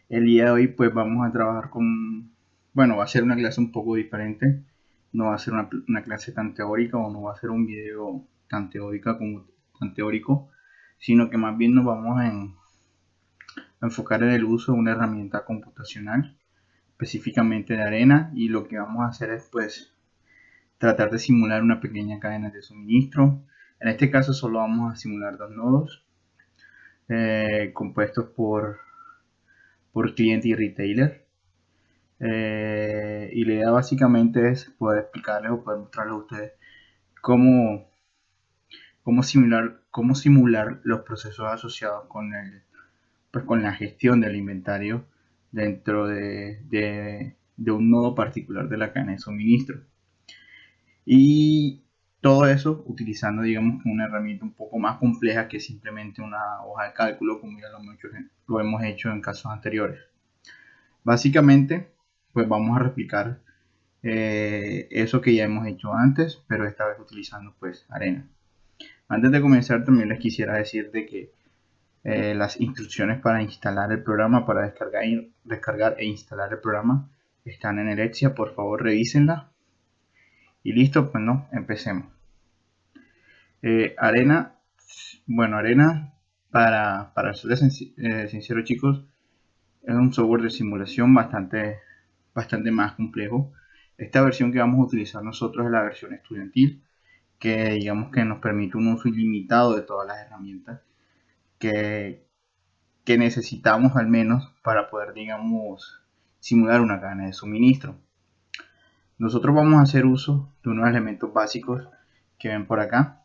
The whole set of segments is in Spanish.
El día de hoy pues vamos a trabajar con, bueno, va a ser una clase un poco diferente, no va a ser una clase tan teórica o no va a ser un video tan teórica como tan teórico, sino que más bien nos vamos a enfocar en el uso de una herramienta computacional, específicamente de Arena, y lo que vamos a hacer es pues tratar de simular una pequeña cadena de suministro. En este caso solo vamos a simular dos nodos compuestos por cliente y retailer. Y la idea básicamente es poder explicarles o poder mostrarles a ustedes cómo, cómo simular los procesos asociados pues con la gestión del inventario dentro de un nodo particular de la cadena de suministro. Y todo eso utilizando, digamos, una herramienta un poco más compleja que simplemente una hoja de cálculo, como ya lo hemos hecho en casos anteriores. Básicamente, pues vamos a replicar eso que ya hemos hecho antes, pero esta vez utilizando pues Arena. Antes de comenzar también les quisiera decir de que las instrucciones para instalar el programa, para descargar e instalar el programa están en Elexia, por favor revísenla. Y listo, pues no, empecemos. Arena, bueno, Arena, para serles sincero chicos, es un software de simulación bastante más complejo. Esta versión que vamos a utilizar nosotros es la versión estudiantil, que digamos que nos permite un uso ilimitado de todas las herramientas que, que necesitamos al menos para poder, digamos, simular una cadena de suministro. Nosotros vamos a hacer uso de unos elementos básicos que ven por acá.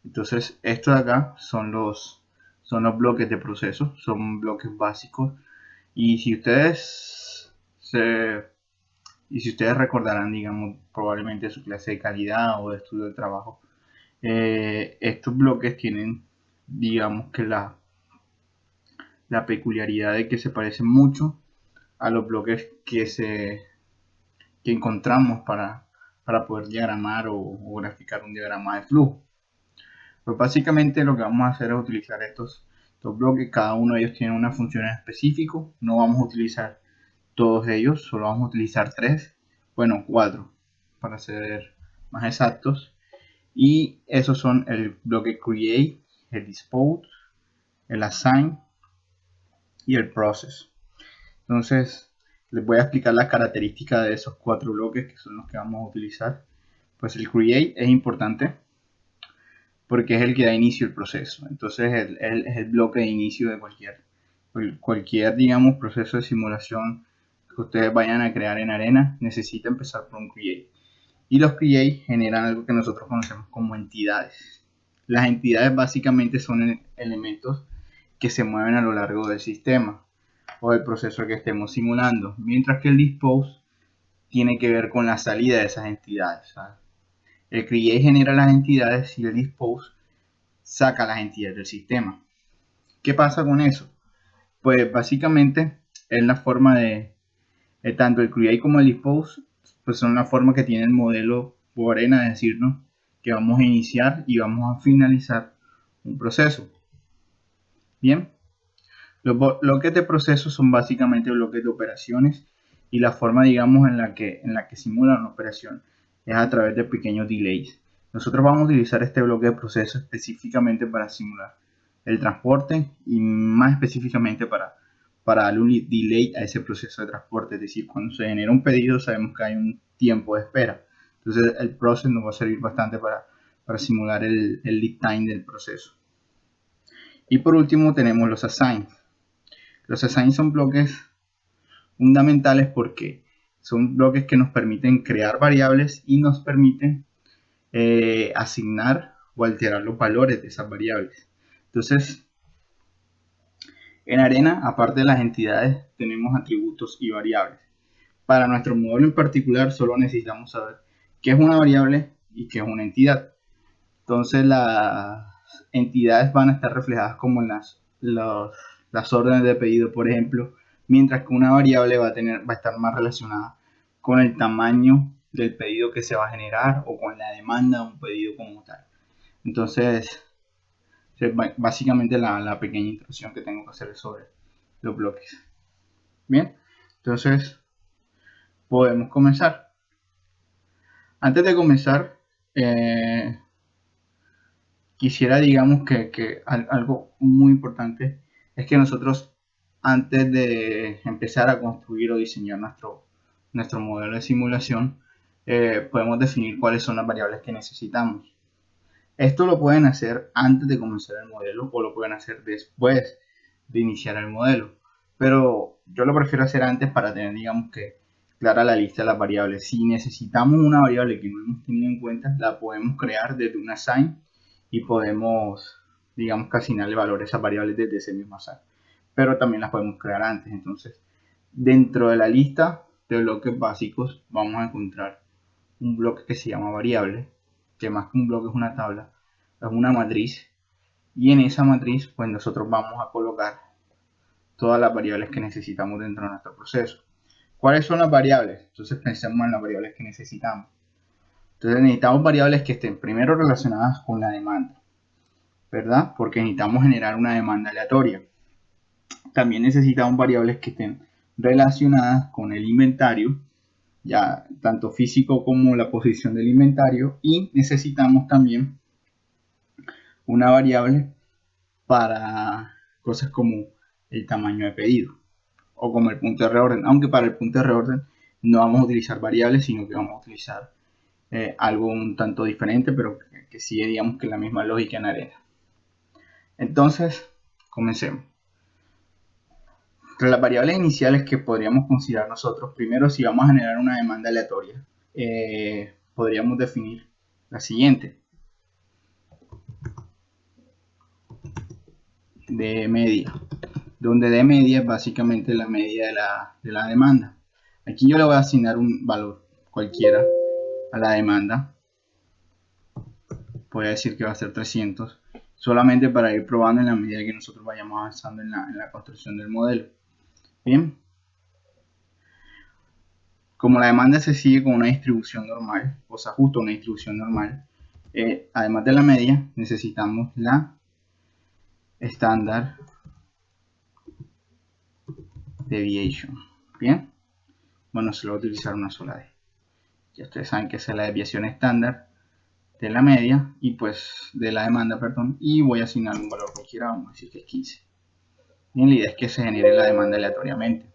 Entonces, estos de acá son los bloques de proceso, son bloques básicos. Y si ustedes si ustedes recordarán, digamos, probablemente su clase de calidad o de estudio de trabajo, estos bloques tienen, digamos que la peculiaridad de que se parecen mucho a los bloques que encontramos para poder diagramar o graficar un diagrama de flujo. Pues básicamente lo que vamos a hacer es utilizar estos bloques, cada uno de ellos tiene una función específica, no vamos a utilizar todos ellos, solo vamos a utilizar 3, bueno 4 para ser más exactos, y esos son el bloque create, el dispose, el assign y el process. Entonces les voy a explicar las características de esos 4 bloques que son los que vamos a utilizar. Pues el create es importante porque es el que da inicio al proceso. Entonces es el bloque de inicio de cualquier, digamos, proceso de simulación que ustedes vayan a crear en Arena, necesita empezar por un create. Y los create generan algo que nosotros conocemos como entidades. Las entidades básicamente son elementos que se mueven a lo largo del sistema o del proceso que estemos simulando, mientras que el dispose tiene que ver con la salida de esas entidades, ¿sabes? El create genera las entidades y el dispose saca las entidades del sistema. ¿Qué pasa con eso? Pues básicamente es la forma de tanto el create como el dispose, pues son la forma que tiene el modelo o Arena de decirnos que vamos a iniciar y vamos a finalizar un proceso. Bien, los bloques de proceso son básicamente bloques de operaciones y la forma, digamos, en la que simulan una operación es a través de pequeños delays. Nosotros vamos a utilizar este bloque de proceso específicamente para simular el transporte y más específicamente para darle un delay a ese proceso de transporte. Es decir, cuando se genera un pedido sabemos que hay un tiempo de espera. Entonces el process nos va a servir bastante para simular el lead time del proceso. Y por último tenemos los assigns. Los assigns son bloques fundamentales porque son bloques que nos permiten crear variables y nos permiten asignar o alterar los valores de esas variables. Entonces, en Arena, aparte de las entidades, tenemos atributos y variables. Para nuestro modelo en particular, solo necesitamos saber qué es una variable y qué es una entidad. Entonces, las entidades van a estar reflejadas como en las órdenes de pedido, por ejemplo, mientras que una variable va a estar más relacionada con el tamaño del pedido que se va a generar o con la demanda de un pedido como tal. Entonces, básicamente la pequeña introducción que tengo que hacer sobre los bloques. Bien, entonces podemos comenzar. Antes de comenzar, quisiera, digamos, que algo muy importante es que nosotros, antes de empezar a construir o diseñar nuestro modelo de simulación, podemos definir cuáles son las variables que necesitamos. Esto lo pueden hacer antes de comenzar el modelo o lo pueden hacer después de iniciar el modelo. Pero yo lo prefiero hacer antes para tener, digamos, que clara la lista de las variables. Si necesitamos una variable que no hemos tenido en cuenta, la podemos crear desde un assign y podemos, digamos, que asignarle valor a esas variables desde ese mismo assign. Pero también las podemos crear antes. Entonces, dentro de la lista de bloques básicos, vamos a encontrar un bloque que se llama variable, que más que un bloque es una tabla, es una matriz, y en esa matriz pues nosotros vamos a colocar todas las variables que necesitamos dentro de nuestro proceso. ¿Cuáles son las variables? Entonces pensemos en las variables que necesitamos. Entonces necesitamos variables que estén primero relacionadas con la demanda, ¿verdad? Porque necesitamos generar una demanda aleatoria. También necesitamos variables que estén relacionadas con el inventario, ya tanto físico como la posición del inventario, y necesitamos también una variable para cosas como el tamaño de pedido o como el punto de reorden, aunque para el punto de reorden no vamos a utilizar variables, sino que vamos a utilizar algo un tanto diferente, pero que sigue, digamos, que la misma lógica en Arena. Entonces, comencemos. Entre las variables iniciales que podríamos considerar nosotros, primero, si vamos a generar una demanda aleatoria, podríamos definir la siguiente: de media, donde de media es básicamente la media de la demanda. Aquí yo le voy a asignar un valor cualquiera a la demanda. Voy a decir que va a ser 300, solamente para ir probando en la medida que nosotros vayamos avanzando en la construcción del modelo. Bien, como la demanda se sigue con una distribución normal, o se ajusta a una distribución normal, además de la media, necesitamos la estándar deviation. Bien, bueno, se lo voy a utilizar una sola vez. Ya ustedes saben que es la desviación estándar de la media y pues de la demanda, perdón, y voy a asignar un valor cualquiera, vamos a decir que es 15. Bien, la idea es que se genere la demanda aleatoriamente.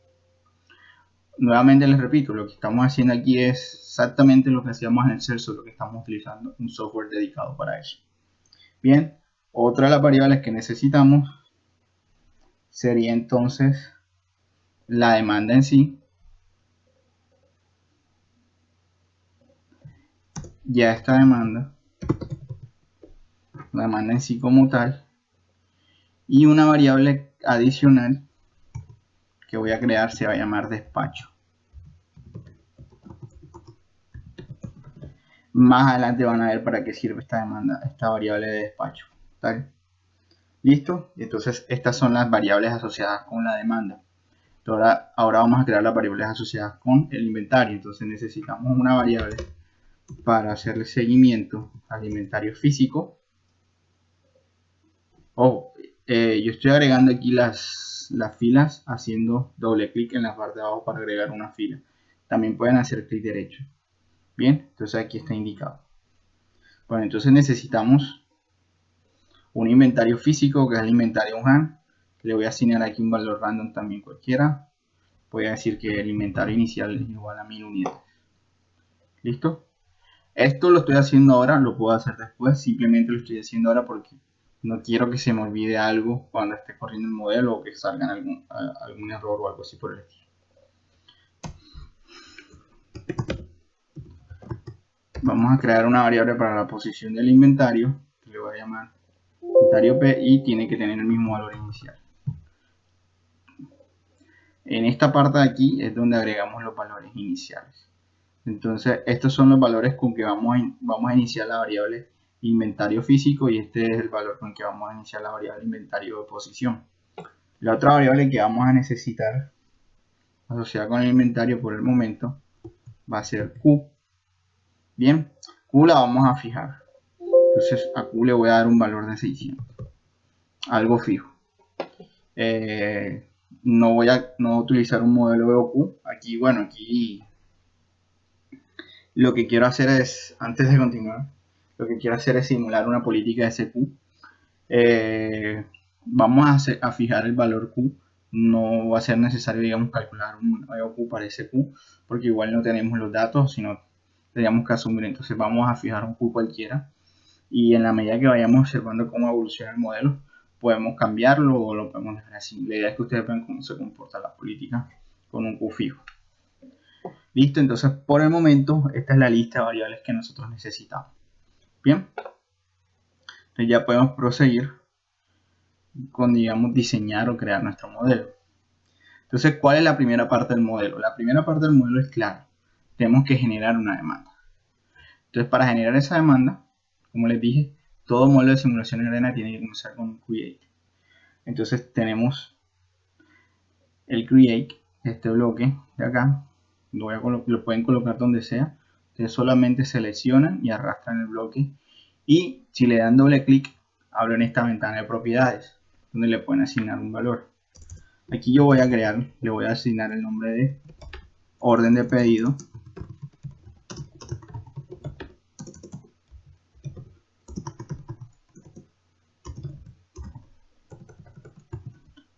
Nuevamente les repito, lo que estamos haciendo aquí es exactamente lo que hacíamos en el Celsius, lo que estamos utilizando un software dedicado para eso. Bien, otra de las variables que necesitamos sería entonces la demanda en sí. Ya esta demanda, la demanda en sí como tal, y una variable adicional que voy a crear se va a llamar despacho. Más adelante van a ver para qué sirve esta demanda, esta variable de despacho. ¿Tal? ¿Listo? Entonces estas son las variables asociadas con la demanda. Ahora vamos a crear las variables asociadas con el inventario. Entonces necesitamos una variable para hacerle seguimiento al inventario físico. Ojo, yo estoy agregando aquí las filas haciendo doble clic en la parte de abajo para agregar una fila. También pueden hacer clic derecho. Bien, entonces aquí está indicado. Bueno, entonces necesitamos un inventario físico que es el inventario UNHAN. Le voy a asignar aquí un valor random también cualquiera. Voy a decir que el inventario inicial es igual a 1000 unidades. ¿Listo? Esto lo estoy haciendo ahora, lo puedo hacer después. Simplemente lo estoy haciendo ahora porque no quiero que se me olvide algo cuando esté corriendo el modelo o que salga algún error o algo así por el estilo. Vamos a crear una variable para la posición del inventario, que le voy a llamar inventario P, y tiene que tener el mismo valor inicial. En esta parte de aquí es donde agregamos los valores iniciales. Entonces estos son los valores con que vamos a iniciar la variable inventario físico, y este es el valor con que vamos a iniciar la variable inventario de posición. La otra variable que vamos a necesitar asociada con el inventario por el momento va a ser Q. Bien, Q la vamos a fijar. Entonces a Q le voy a dar un valor de 600, algo fijo. no voy a utilizar un modelo EOQ. Aquí, bueno, aquí lo que quiero hacer es, antes de continuar, lo que quiero hacer es simular una política de SQ. Vamos a fijar el valor Q. No va a ser necesario, digamos, calcular un EOQ para ese Q, porque igual no tenemos los datos, sino tendríamos que asumir. Entonces vamos a fijar un Q cualquiera, y en la medida que vayamos observando cómo evoluciona el modelo, podemos cambiarlo o lo podemos dejar así. La idea es que ustedes vean cómo se comporta la política con un Q fijo. Listo, entonces por el momento esta es la lista de variables que nosotros necesitamos. Bien, entonces ya podemos proseguir con, digamos, diseñar o crear nuestro modelo. Entonces, ¿cuál es la primera parte del modelo? La primera parte del modelo es clara. Tenemos que generar una demanda. Entonces, para generar esa demanda, como les dije, todo modelo de simulación en arena tiene que comenzar con un create. Entonces tenemos el create, este bloque de acá, lo pueden colocar donde sea. Ustedes solamente seleccionan y arrastran el bloque, y si le dan doble clic, abren esta ventana de propiedades, donde le pueden asignar un valor. Aquí yo voy a crear, le voy a asignar el nombre de orden de pedido.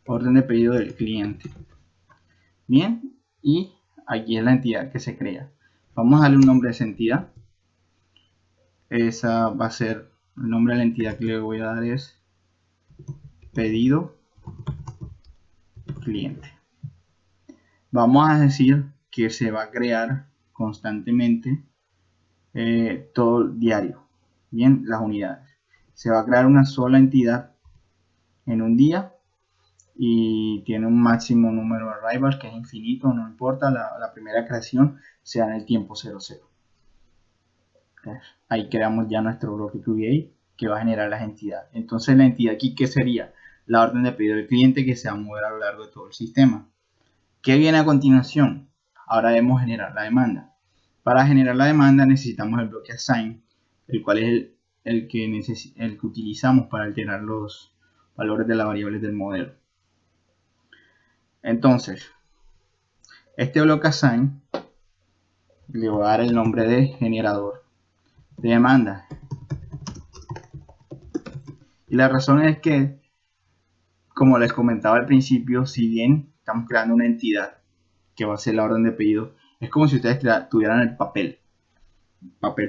Orden de pedido del cliente. Bien, y aquí es la entidad que se crea. Vamos a darle un nombre a esa entidad. Esa va a ser el nombre de la entidad que le voy a dar, es pedido cliente. Vamos a decir que se va a crear constantemente todo diario. Bien, las unidades. Se va a crear una sola entidad en un día y tiene un máximo número de arrivals que es infinito, no importa, la primera creación sea en el tiempo 00. Ahí creamos ya nuestro bloque create que va a generar las entidades. Entonces la entidad aquí, ¿qué sería? La orden de pedido del cliente, que se va a mover a lo largo de todo el sistema. ¿Qué viene a continuación? Ahora debemos generar la demanda. Para generar la demanda necesitamos el bloque assign, el cual es el que utilizamos para alterar los valores de las variables del modelo. Entonces, este bloque assign le voy a dar el nombre de generador de demanda. Y la razón es que, como les comentaba al principio, si bien estamos creando una entidad que va a ser la orden de pedido, es como si ustedes tuvieran el papel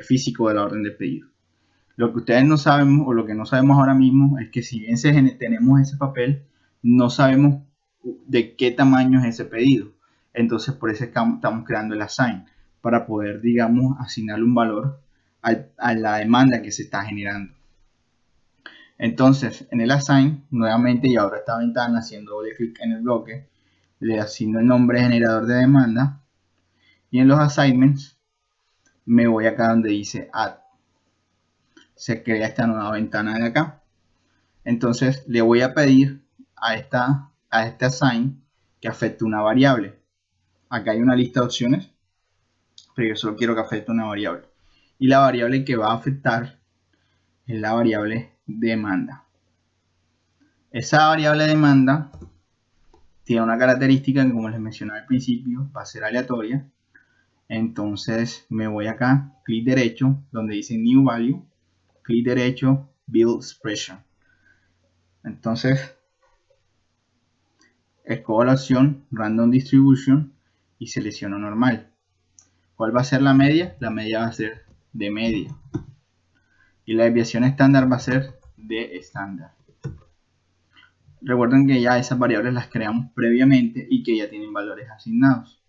físico de la orden de pedido. Lo que ustedes no saben, o lo que no sabemos ahora mismo, es que si bien tenemos ese papel, no sabemos de qué tamaño es ese pedido. Entonces por eso estamos creando el assign, para poder, digamos, asignarle un valor a la demanda que se está generando. Entonces en el assign, nuevamente, y ahora esta ventana, haciendo doble clic en el bloque, le asigno el nombre de generador de demanda, y en los assignments me voy acá donde dice add. Se crea esta nueva ventana de acá. Entonces le voy a pedir a este assign que afecte una variable. Acá hay una lista de opciones, pero yo solo quiero que afecte una variable. Y la variable que va a afectar es la variable demanda. Esa variable demanda tiene una característica que, como les mencioné al principio, va a ser aleatoria. Entonces me voy acá, clic derecho, donde dice New Value, clic derecho, Build Expression. Entonces escojo la opción Random Distribution y selecciono normal. ¿Cuál va a ser la media? La media va a ser de media. Y la desviación estándar va a ser de estándar. Recuerden que ya esas variables las creamos previamente y que ya tienen valores asignados.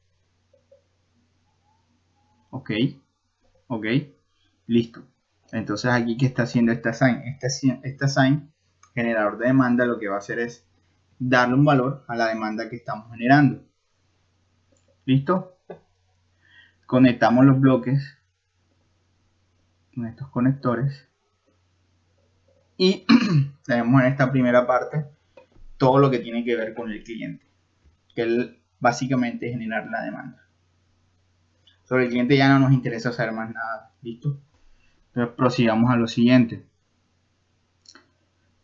Ok, ok, listo. Entonces aquí, ¿qué está haciendo este assign? Este assign, generador de demanda, lo que va a hacer es darle un valor a la demanda que estamos generando. ¿Listo? Conectamos los bloques con estos conectores y tenemos en esta primera parte todo lo que tiene que ver con el cliente, que él básicamente es generar la demanda. Sobre el cliente ya no nos interesa saber más nada. ¿Listo? Entonces prosigamos a lo siguiente.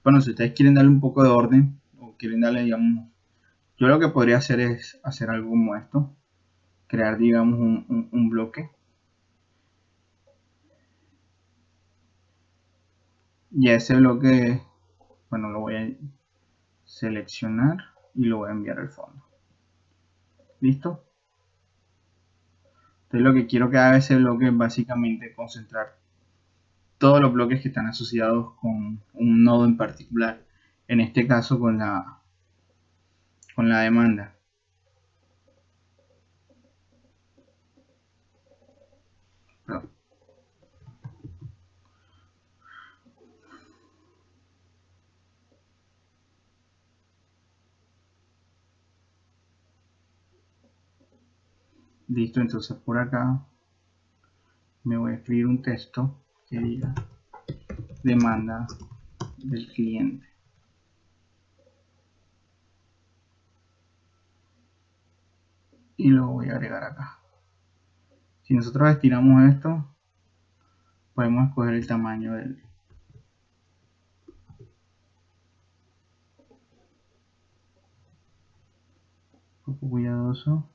Bueno, si ustedes quieren darle un poco de orden o quieren darle, digamos, Yo lo que podría hacer es hacer algo como esto, crear digamos un bloque, y a ese bloque, bueno, lo voy a seleccionar y lo voy a enviar al fondo. ¿Listo? Entonces lo que quiero que haga ese bloque es básicamente concentrar todos los bloques que están asociados con un nodo en particular, en este caso con la demanda. Perdón. Listo, entonces por acá me voy a escribir un texto que diga demanda del cliente. Y lo voy a agregar acá. Si nosotros estiramos esto, podemos escoger el tamaño del... Un poco cuidadoso.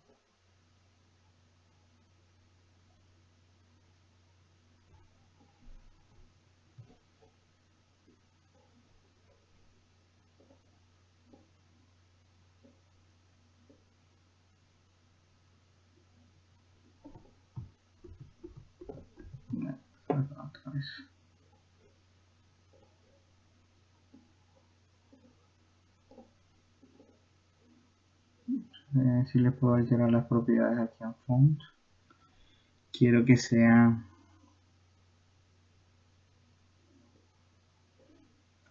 Otra vez. Si le puedo alterar las propiedades aquí en font. Quiero que sea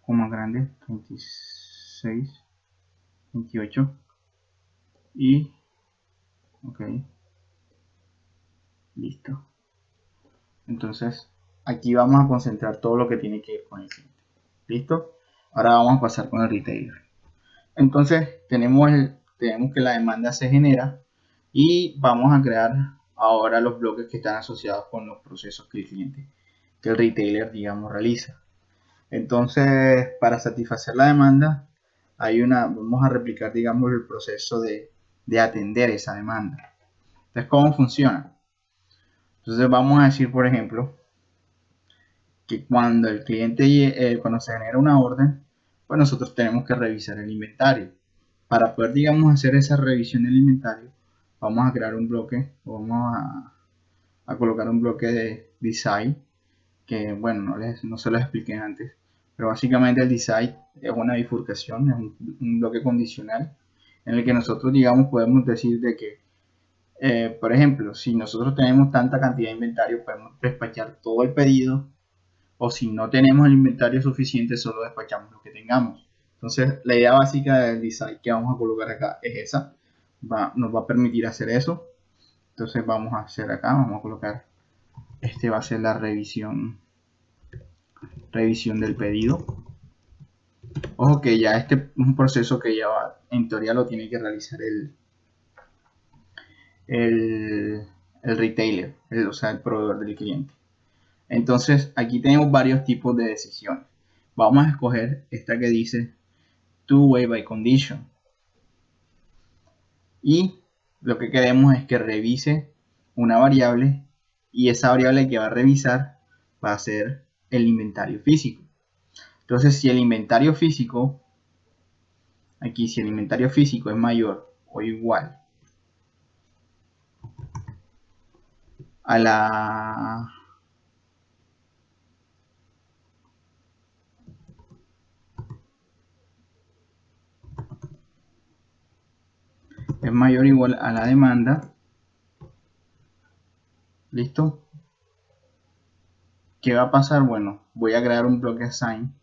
más grande, 26, 28 y ok, listo. Entonces aquí vamos a concentrar todo lo que tiene que ver con el cliente. ¿Listo? Ahora vamos a pasar con el retailer. Entonces tenemos que la demanda se genera y vamos a crear ahora los bloques que están asociados con los procesos que el retailer digamos realiza. Entonces para satisfacer la demanda vamos a replicar digamos el proceso de atender esa demanda. Entonces, ¿cómo funciona? Entonces vamos a decir, por ejemplo, que cuando el cliente, cuando se genera una orden, pues nosotros tenemos que revisar el inventario. Para poder, digamos, hacer esa revisión del inventario, vamos a crear un bloque, vamos a colocar un bloque de design, que bueno, no se lo expliqué antes, pero básicamente el design es una bifurcación, es un bloque condicional, en el que nosotros, digamos, podemos decir de que por ejemplo, si nosotros tenemos tanta cantidad de inventario, podemos despachar todo el pedido, o si no tenemos el inventario suficiente, solo despachamos lo que tengamos. Entonces, la idea básica del design que vamos a colocar acá es esa. Nos va a permitir hacer eso. Entonces, vamos a hacer acá, vamos a colocar, este va a ser la revisión del pedido. Ojo que ya este es un proceso que ya en teoría lo tiene que realizar el retailer, o sea, el proveedor del cliente. Entonces, aquí tenemos varios tipos de decisiones. Vamos a escoger esta que dice two-way by condition. Y lo que queremos es que revise una variable, y esa variable que va a revisar va a ser el inventario físico. Entonces, si el inventario físico, aquí si el inventario físico es mayor o igual a la o igual a la demanda, ¿listo? ¿Qué va a pasar? Bueno, voy a crear un bloque assign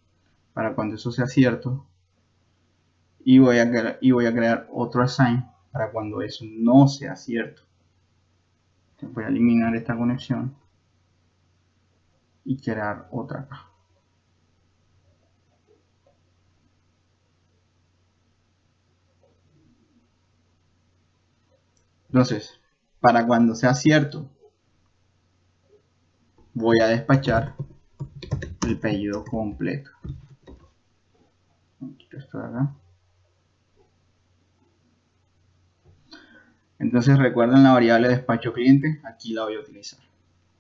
para cuando eso sea cierto, y voy a crear otro assign para cuando eso no sea cierto. Entonces voy a eliminar esta conexión y crear otra acá. Entonces, para cuando sea cierto, voy a despachar el pedido completo. Quito esto de acá. Entonces recuerden la variable despacho cliente, aquí la voy a utilizar.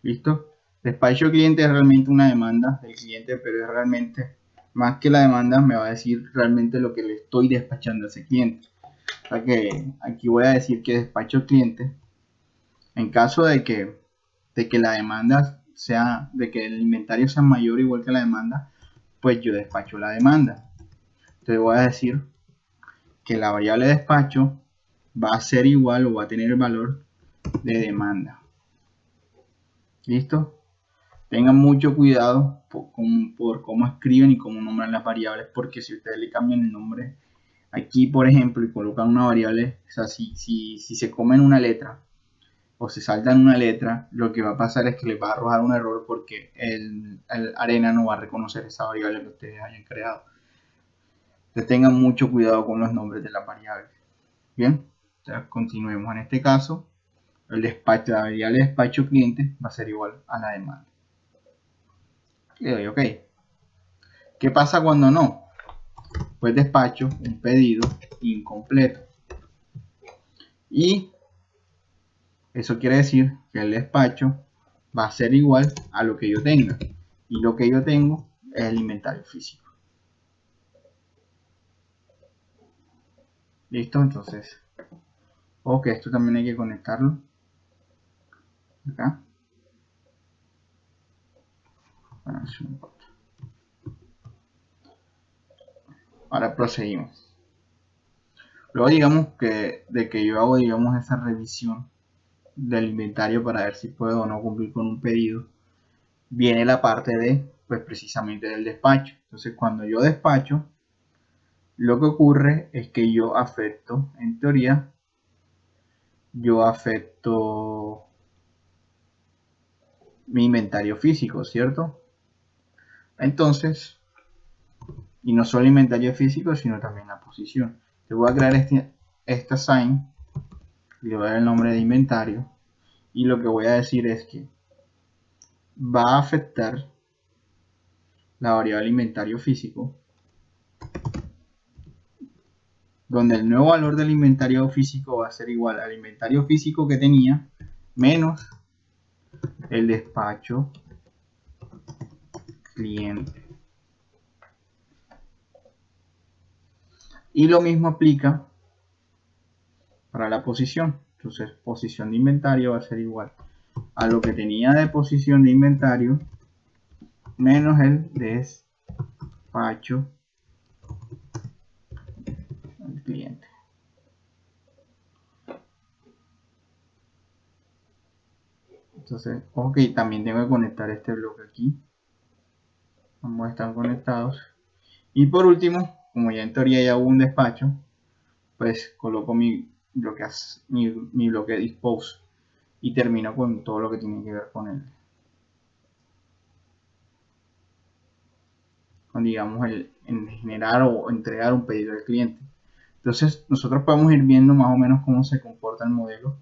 ¿Listo? Despacho cliente es realmente una demanda del cliente, pero es realmente, más que la demanda, me va a decir realmente lo que le estoy despachando a ese cliente. O sea que aquí voy a decir que despacho cliente, en caso de que la demanda sea, de que el inventario sea mayor o igual que la demanda, pues yo despacho la demanda. Entonces voy a decir que la variable despacho va a ser igual o va a tener el valor de demanda. ¿Listo? Tengan mucho cuidado por cómo escriben y cómo nombran las variables, porque si ustedes le cambian el nombre aquí, por ejemplo, y colocan una variable, o sea, si se comen una letra o se saltan una letra, lo que va a pasar es que les va a arrojar un error porque el Arena no va a reconocer esa variable que ustedes hayan creado. Entonces tengan mucho cuidado con los nombres de las variables. Bien, entonces continuemos. En este caso, la variable despacho cliente va a ser igual a la demanda. Le doy OK. ¿Qué pasa cuando no? Pues despacho un pedido incompleto. Y eso quiere decir que el despacho va a ser igual a lo que yo tenga. Y lo que yo tengo es el inventario físico. ¿Listo? Entonces, ok, esto también hay que conectarlo. Acá. Bueno, eso no importa. Ahora proseguimos. Luego digamos que yo hago esa revisión del inventario para ver si puedo o no cumplir con un pedido, viene la parte de, pues precisamente del despacho. Entonces cuando yo despacho, lo que ocurre es que yo afecto, en teoría, yo afecto mi inventario físico, ¿cierto? Entonces, y no solo inventario físico, sino también la posición. Te voy a crear esta sign, le voy a dar el nombre de inventario, y lo que voy a decir es que va a afectar la variable inventario físico, donde el nuevo valor del inventario físico va a ser igual al inventario físico que tenía menos el despacho cliente. Y lo mismo aplica para la posición. Entonces, posición de inventario va a ser igual a lo que tenía de posición de inventario menos el despacho del cliente. Entonces, ok, también tengo que conectar este bloque aquí. Ambos están conectados. Y por último, como ya en teoría ya hubo un despacho, pues coloco mi bloque dispose y termino con todo lo que tiene que ver con digamos, en generar o entregar un pedido al cliente. Entonces, nosotros podemos ir viendo más o menos cómo se comporta el modelo.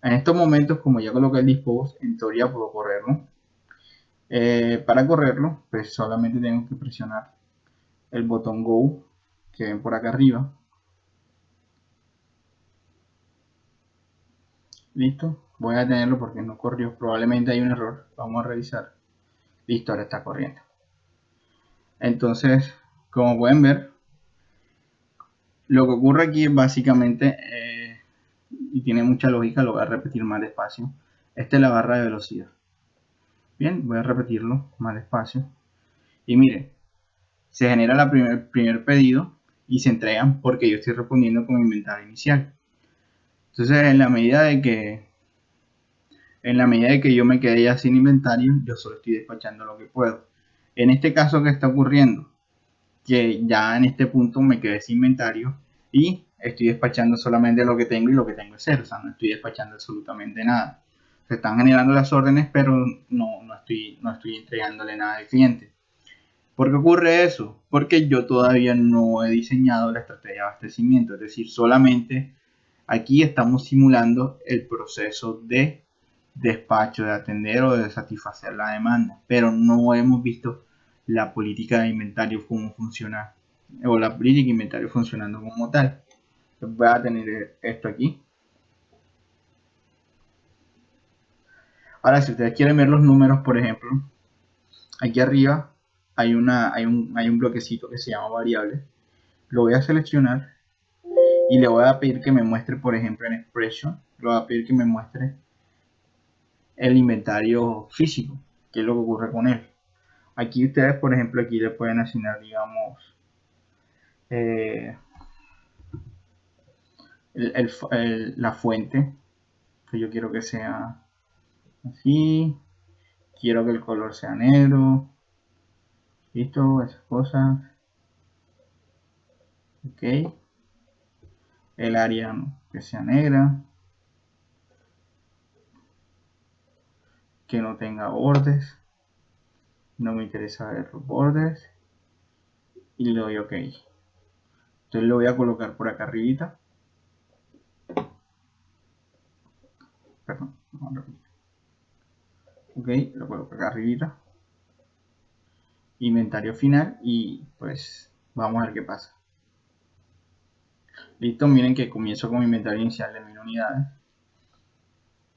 En estos momentos, como ya coloqué el dispose, en teoría puedo correrlo. Para correrlo, pues solamente tengo que presionar el botón Go que ven por acá arriba. Listo, voy a detenerlo porque no corrió, probablemente hay un error, vamos a revisar. Listo, ahora está corriendo. Entonces, como pueden ver, lo que ocurre aquí es básicamente, y tiene mucha lógica, lo voy a repetir más despacio. Esta es la barra de velocidad. Bien, voy a repetirlo más despacio. Y miren, se genera el primer pedido y se entregan porque yo estoy respondiendo con inventario inicial. Entonces, en la medida de que yo me quede ya sin inventario, yo solo estoy despachando lo que puedo. En este caso, ¿qué está ocurriendo? Que ya en este punto me quedé sin inventario y estoy despachando solamente lo que tengo y lo que tengo es cero, o sea, no estoy despachando absolutamente nada. Se están generando las órdenes, pero no estoy entregándole nada al cliente. ¿Por qué ocurre eso? Porque yo todavía no he diseñado la estrategia de abastecimiento, es decir, solamente aquí estamos simulando el proceso de despacho, de atender o de satisfacer la demanda, pero no hemos visto la política de inventario cómo funciona, o la política de inventario funcionando como tal. Entonces voy a tener esto aquí, Ahora, si ustedes quieren ver los números, por ejemplo, aquí arriba hay un bloquecito que se llama variable. Lo voy a seleccionar y le voy a pedir que me muestre, por ejemplo, en expression, le voy a pedir que me muestre el inventario físico, que es lo que ocurre con él. Aquí ustedes, por ejemplo, aquí le pueden asignar, digamos, eh, la fuente, que yo quiero que sea así, quiero que el color sea negro, listo, esas cosas, ok, el área que sea negra, que no tenga bordes, no me interesa ver los bordes, y le doy ok. Entonces lo voy a colocar por acá arribita, perdón, ok, lo coloco acá arribita, inventario final, y pues vamos a ver qué pasa. Listo, miren que comienzo con mi inventario inicial de 1000 unidades,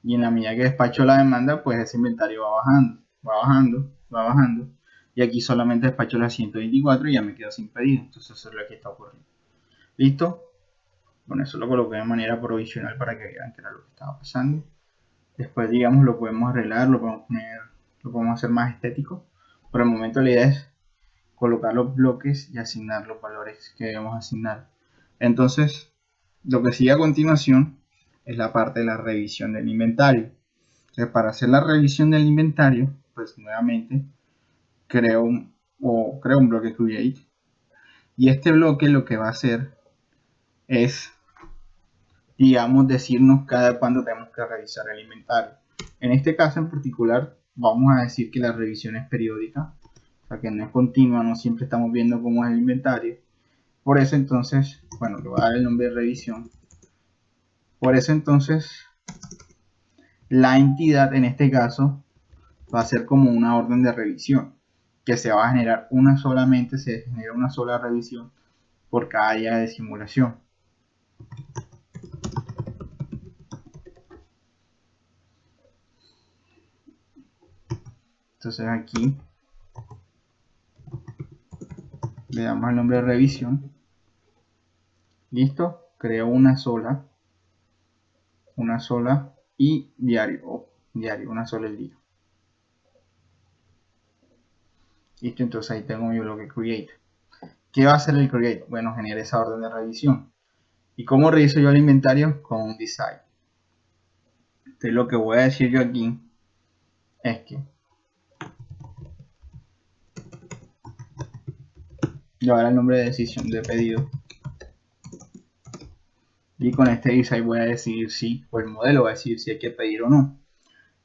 y en la medida que despacho la demanda, pues ese inventario va bajando, va bajando, va bajando, y aquí solamente despacho las 124 y ya me quedo sin pedido. Entonces eso es lo que está ocurriendo. Listo, bueno, eso lo coloqué de manera provisional para que vean que era lo que estaba pasando. Después, digamos, lo podemos arreglar, lo podemos hacer más estético. Por el momento la idea es colocar los bloques y asignar los valores que debemos asignar. Entonces, lo que sigue a continuación es la parte de la revisión del inventario. Entonces, para hacer la revisión del inventario, pues nuevamente creo un bloque create, y este bloque lo que va a hacer es, digamos, decirnos cada cuándo tenemos que revisar el inventario. En este caso en particular vamos a decir que la revisión es periódica, o sea que no es continua, no siempre estamos viendo cómo es el inventario. Por eso entonces, bueno, le voy a dar el nombre de revisión. Por eso entonces la entidad en este caso va a ser como una orden de revisión, que se va a generar se genera una sola revisión por cada día de simulación. Entonces aquí le damos el nombre de revisión. Listo, creo una sola y diario, una sola el día. Listo, entonces ahí tengo mi bloque create. ¿Qué va a hacer el create? Bueno, genera esa orden de revisión. ¿Y cómo reviso yo el inventario? Con un decide. Entonces lo que voy a decir yo aquí es que yo voy a dar el nombre de decisión de pedido, y con este decide voy a decidir si, o el modelo va a decir si hay que pedir o no.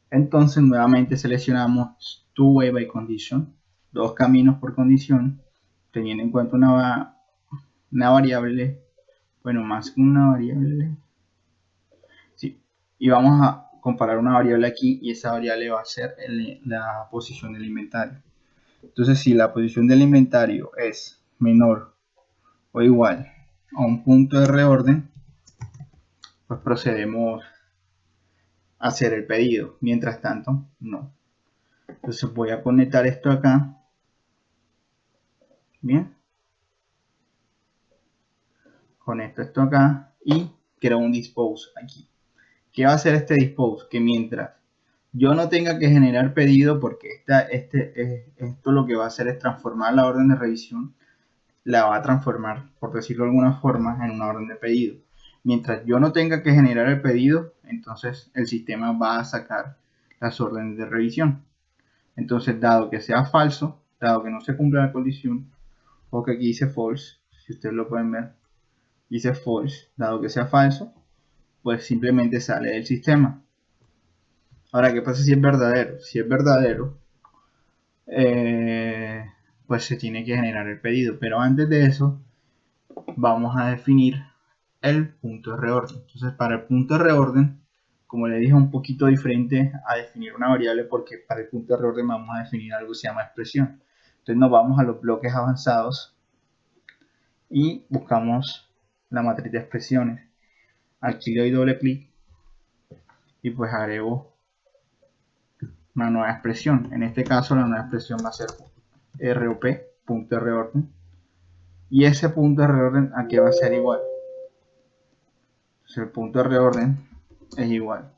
Entonces nuevamente seleccionamos two way by condition, dos caminos por condición, teniendo en cuenta una variable, bueno, más que una variable, sí, y vamos a comparar una variable aquí, y esa variable va a ser la posición del inventario. Entonces, si la posición del inventario es menor o igual a un punto de reorden, pues procedemos a hacer el pedido. Mientras tanto, no. Entonces voy a conectar esto acá. Bien. Conecto esto acá y creo un dispose aquí. ¿Qué va a hacer este dispose? Que mientras yo no tenga que generar pedido, porque esto lo que va a hacer es transformar la orden de revisión, la va a transformar, por decirlo de alguna forma, en una orden de pedido. Mientras yo no tenga que generar el pedido, entonces el sistema va a sacar las órdenes de revisión. Entonces, dado que sea falso, dado que no se cumpla la condición, o que aquí dice false, si ustedes lo pueden ver, dice false, dado que sea falso, pues simplemente sale del sistema. Ahora, ¿qué pasa si es verdadero? Si es verdadero, pues se tiene que generar el pedido. Pero antes de eso, vamos a definir el punto de reorden. Entonces, para el punto de reorden, como le dije, un poquito diferente a definir una variable, porque para el punto de reorden vamos a definir algo que se llama expresión. Entonces nos vamos a los bloques avanzados y buscamos la matriz de expresiones. Aquí le doy doble clic y pues agrego una nueva expresión. En este caso la nueva expresión va a ser ROP, punto de reorden, y ese punto de reorden aquí va a ser igual. Entonces el punto de reorden es igual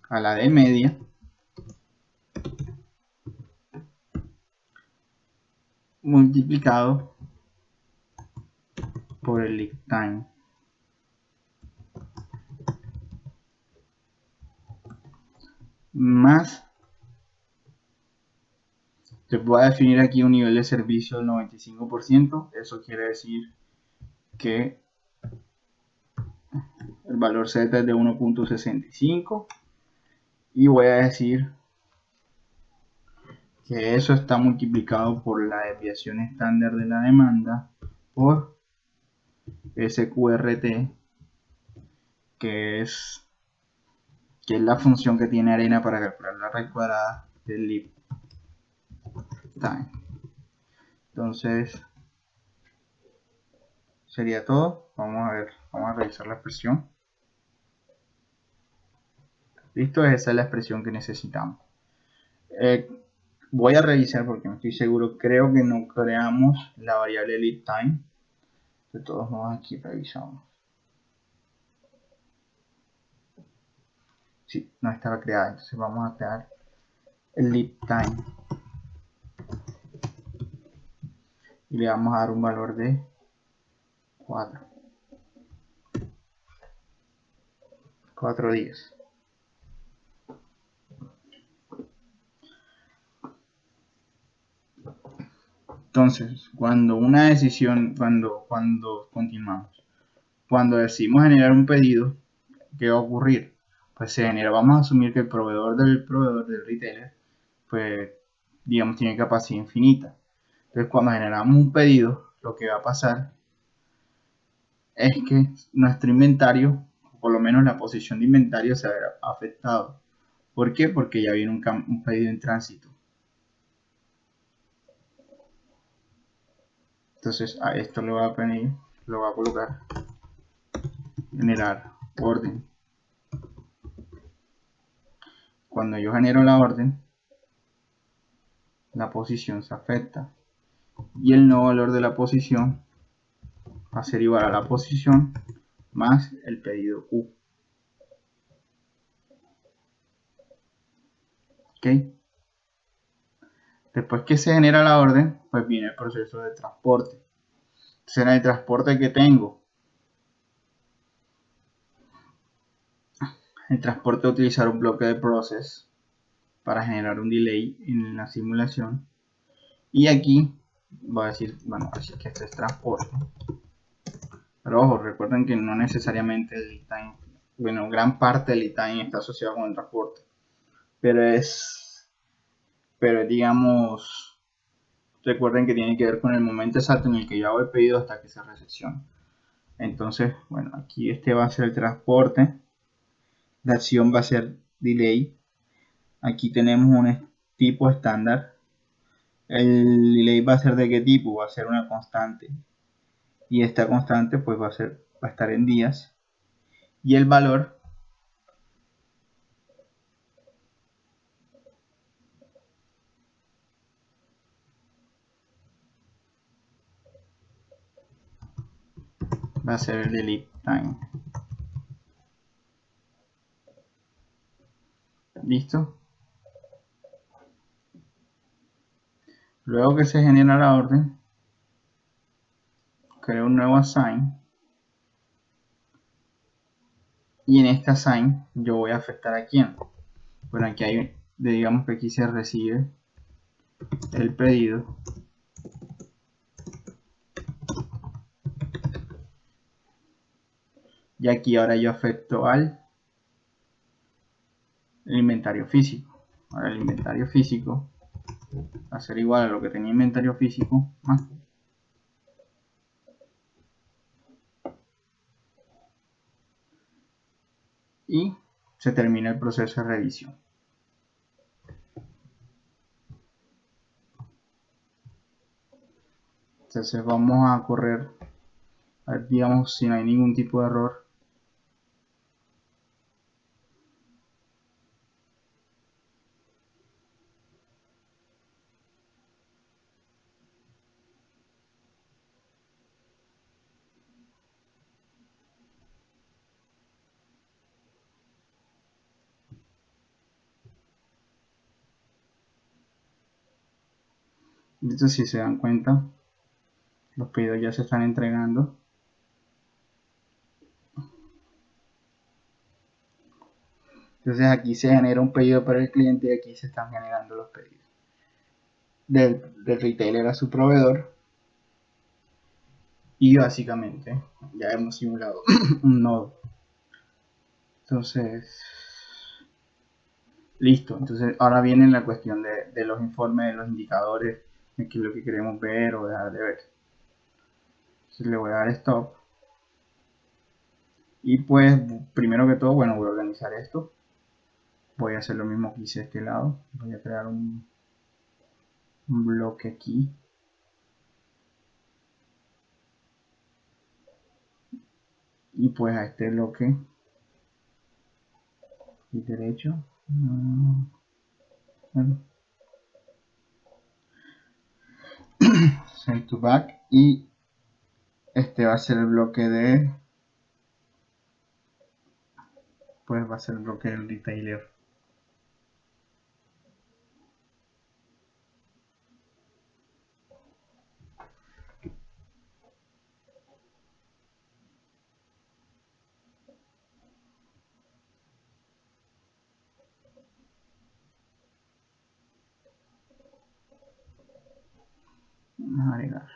a la de media multiplicado por el lead time más, te voy a definir aquí un nivel de servicio del 95%. Eso quiere decir que el valor Z es de 1.65 y voy a decir que eso está multiplicado por la desviación estándar de la demanda por SQRT, que es la función que tiene Arena para calcular la raíz cuadrada del lead time. Entonces sería todo. Vamos a ver, vamos a revisar la expresión. Listo, esa es la expresión que necesitamos. Voy a revisar porque no estoy seguro, creo que no creamos la variable lead time. De todos modos aquí revisamos. Sí, no estaba creada, entonces vamos a crear el lead time y le vamos a dar un valor de 4 días. Entonces, cuando una decisión, cuando continuamos, cuando decidimos generar un pedido, ¿qué va a ocurrir? Pues se genera, vamos a asumir que el proveedor del retailer, pues digamos tiene capacidad infinita. Entonces cuando generamos un pedido, lo que va a pasar es que nuestro inventario, por lo menos la posición de inventario, se verá afectado. ¿Por qué? Porque ya viene un pedido en tránsito. Entonces a esto le voy a pedir, lo voy a colocar, generar orden. Cuando yo genero la orden, la posición se afecta y el nuevo valor de la posición va a ser igual a la posición más el pedido Q. ¿Ok? Después que se genera la orden, pues viene el proceso de transporte. Entonces en el transporte que tengo, el transporte de utilizar un bloque de process para generar un delay en la simulación. Y aquí voy a decir, bueno, así que este es transporte. Pero ojo, recuerden que no necesariamente el lead time, bueno, gran parte del lead time está asociado con el transporte. Pero digamos, recuerden que tiene que ver con el momento exacto en el que yo hago el pedido hasta que se recepciona. Entonces, bueno, aquí este va a ser el transporte. La acción va a ser delay. Aquí tenemos un tipo estándar. El delay va a ser de qué tipo, va a ser una constante. Y esta constante pues va a estar en días. Y el valor va a ser el de lead time. ¿Listo? Luego que se genera la orden, creo un nuevo assign. Y en este assign yo voy a afectar a quién. Bueno, aquí hay, digamos que aquí se recibe el pedido. Y aquí ahora yo afecto al inventario físico. Ahora el inventario físico va a ser igual a lo que tenía inventario físico más. Y se termina el proceso de revisión. Entonces vamos a correr, a ver, digamos, si no hay ningún tipo de error. Entonces, si se dan cuenta, los pedidos ya se están entregando. Entonces aquí se genera un pedido para el cliente y aquí se están generando los pedidos del retailer a su proveedor. Y básicamente ya hemos simulado un nodo. Entonces, listo. Entonces ahora viene la cuestión de los informes, de los indicadores, de qué es lo que queremos ver o dejar de ver. Entonces le voy a dar stop. Y pues, primero que todo, bueno, voy a organizar esto. Voy a hacer lo mismo que hice de este lado. Voy a crear un bloque aquí. Y pues a este bloque y derecho. Bueno, send to back. Y este va a ser el bloque de, pues va a ser el bloque del retailer. Vamos a agregar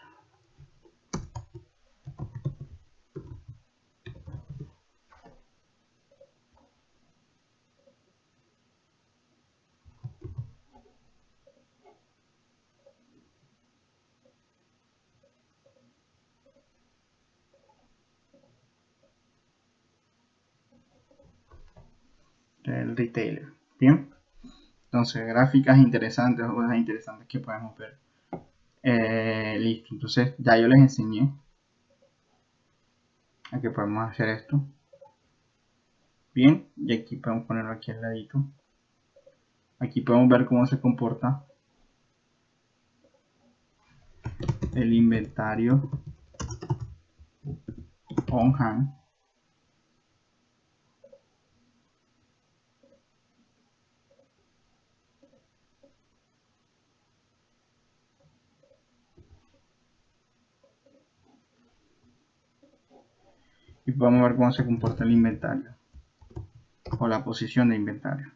el retailer. Bien, entonces gráficas interesantes o cosas interesantes que podemos ver. Listo, entonces ya yo les enseñé a que podemos hacer esto. Bien, y aquí podemos ponerlo aquí al ladito. Aquí podemos ver cómo se comporta el inventario on hand. Y podemos ver cómo se comporta el inventario o la posición de inventario.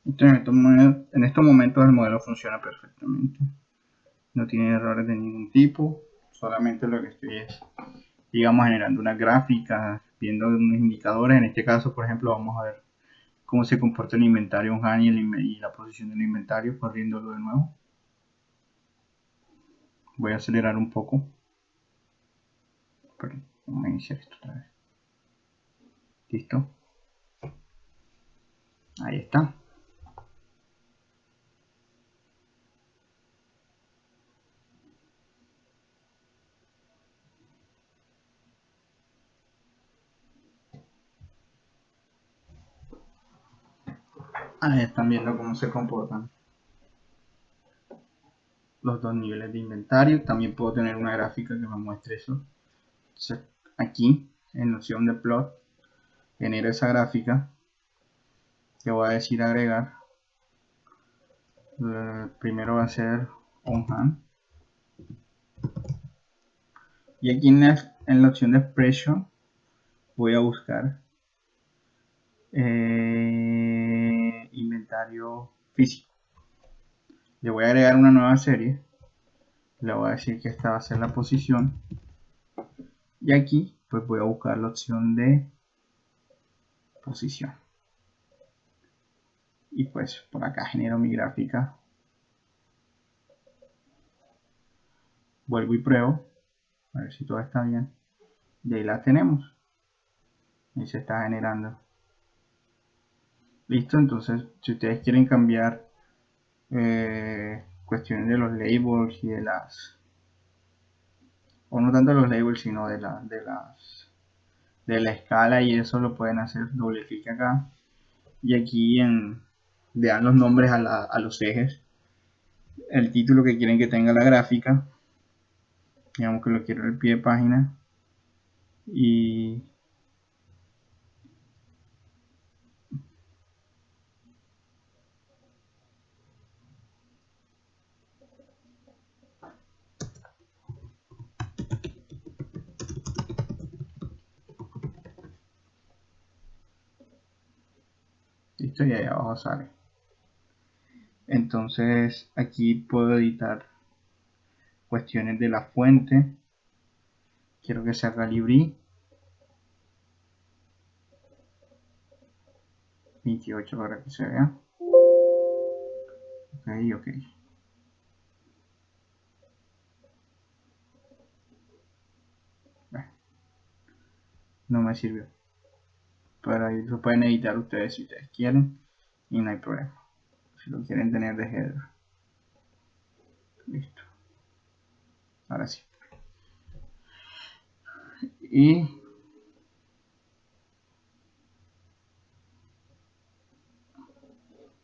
Entonces, en estos momentos el modelo funciona perfectamente. No tiene errores de ningún tipo. Solamente lo que estoy es, digamos, generando una gráfica, viendo unos indicadores. En este caso, por ejemplo, vamos a ver cómo se comporta el inventario on-hand y la posición del inventario, corriéndolo de nuevo. Voy a acelerar un poco. Pero vamos a iniciar esto otra vez. Listo. Ahí está. Ahí están viendo cómo se comportan los dos niveles de inventario. También puedo tener una gráfica que me muestre eso. Entonces, aquí, en la opción de plot, genera esa gráfica. Le voy a decir agregar. Primero va a ser on hand. Y aquí en la opción de expression voy a buscar inventario físico. Le voy a agregar una nueva serie. Le voy a decir que esta va a ser la posición. Y aquí pues voy a buscar la opción de posición. Y pues por acá genero mi gráfica. Vuelvo y pruebo. A ver si todo está bien. Y ahí la tenemos. Y se está generando. Listo, entonces si ustedes quieren cambiar cuestiones de los labels y de las, o no tanto de los labels sino de las de la escala, y eso lo pueden hacer doble clic acá y aquí le dan los nombres a los ejes, el título que quieren que tenga la gráfica, digamos que lo quiero el pie de página, y listo, y ahí abajo sale. Entonces aquí puedo editar cuestiones de la fuente, quiero que sea Calibri 28 para que se vea. Ok. No me sirvió, pero ahí lo pueden editar ustedes si ustedes quieren y no hay problema. Si lo quieren tener de header, listo, ahora sí. Y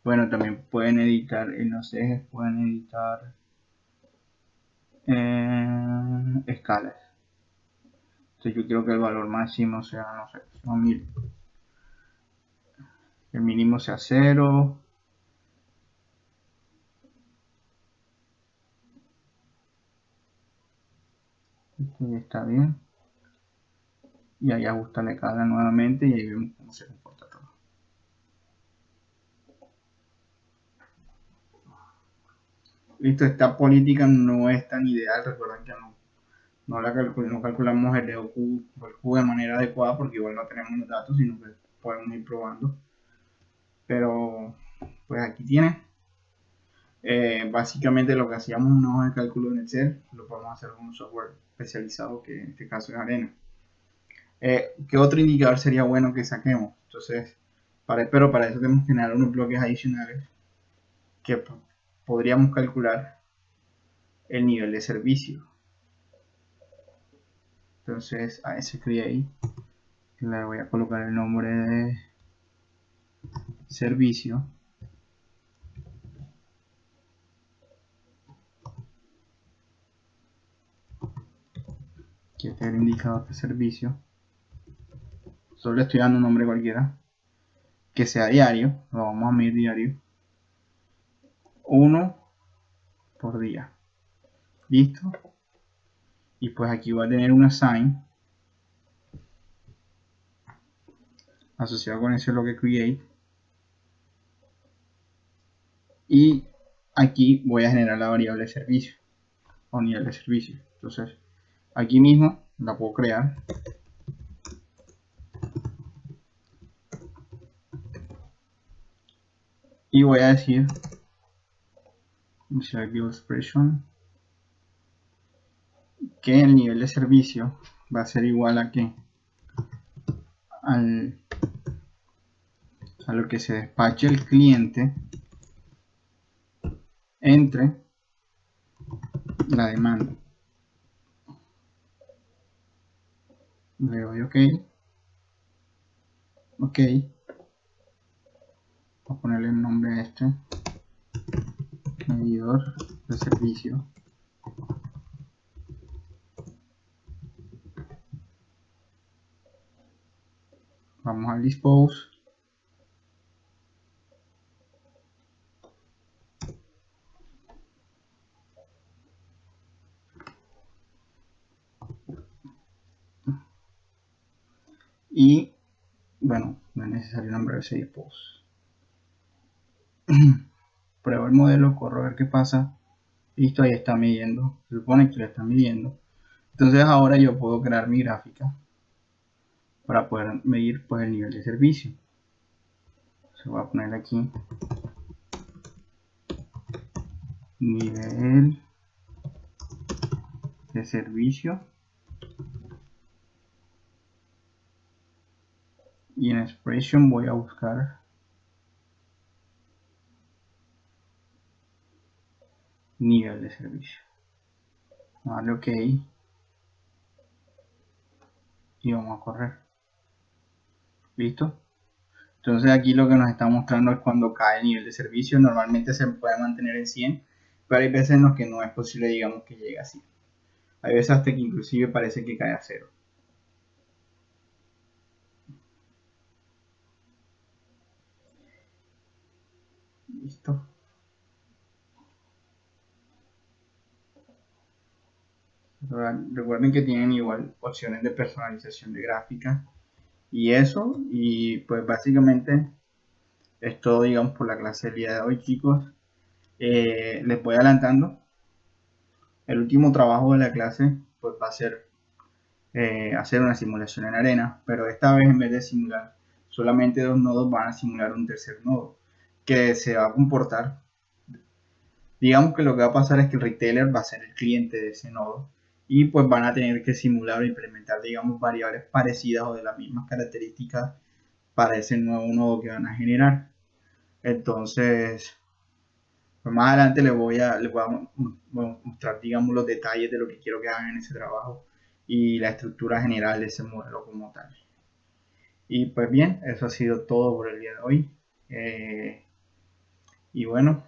bueno, también pueden editar en los ejes, pueden editar escalas. Entonces yo quiero que el valor máximo sea, no sé, 1000, el mínimo sea 0. Esto ya está bien. Y ahí ajusta la escala nuevamente y ahí vemos cómo se comporta todo. Listo, esta política no es tan ideal, recuerden que no calculamos el EOQ o el Q de manera adecuada porque igual no tenemos los datos, sino que podemos ir probando. Pero pues aquí tiene. Básicamente lo que hacíamos en una hoja de cálculo en Excel, lo podemos hacer con un software especializado que en este caso es Arena. ¿Qué otro indicador sería bueno que saquemos? Entonces, pero para eso tenemos que generar unos bloques adicionales que podríamos calcular el nivel de servicio. Entonces a ese create le voy a colocar el nombre de servicio, que es el indicador de servicio. Solo le estoy dando un nombre cualquiera que sea diario, lo vamos a medir diario, 1 por día. Listo. Y pues aquí va a tener una sign asociado con ese bloque create, y aquí voy a generar la variable servicio o nivel de servicio. Entonces aquí mismo la puedo crear y voy a decir build expression que el nivel de servicio va a ser igual a que a lo que se despache el cliente entre la demanda. Le doy OK. OK. Voy a ponerle el nombre a este medidor de servicio. Vamos al dispose. Y bueno, no es necesario nombrar ese dispose. Pruebo el modelo, corro a ver qué pasa. Listo, ahí está midiendo. Se supone que lo está midiendo. Entonces ahora yo puedo crear mi gráfica para poder medir pues el nivel de servicio. Se va a poner aquí nivel de servicio y en expression voy a buscar nivel de servicio. Vale, OK y vamos a correr. ¿Listo? Entonces aquí lo que nos está mostrando es cuando cae el nivel de servicio. Normalmente se puede mantener en 100, pero hay veces en los que no es posible, digamos, que llegue a 100. Hay veces hasta que inclusive parece que cae a 0. ¿Listo? Recuerden que tienen igual opciones de personalización de gráfica y eso. Y pues básicamente es todo, digamos, por la clase del día de hoy, chicos. Les voy adelantando. El último trabajo de la clase pues va a ser hacer una simulación en arena, pero esta vez en vez de simular solamente dos nodos, van a simular un tercer nodo que se va a comportar. Digamos que lo que va a pasar es que el retailer va a ser el cliente de ese nodo y pues van a tener que simular o implementar, digamos, variables parecidas o de las mismas características para ese nuevo nodo que van a generar. Entonces, pues más adelante les voy a mostrar, digamos, los detalles de lo que quiero que hagan en ese trabajo y la estructura general de ese modelo como tal. Y pues bien, eso ha sido todo por el día de hoy. Eh, y bueno,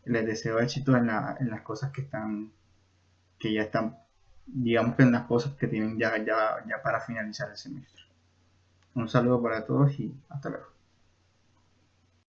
les deseo éxito en las cosas que ya están, digamos que en las cosas que tienen ya para finalizar el semestre. Un saludo para todos y hasta luego.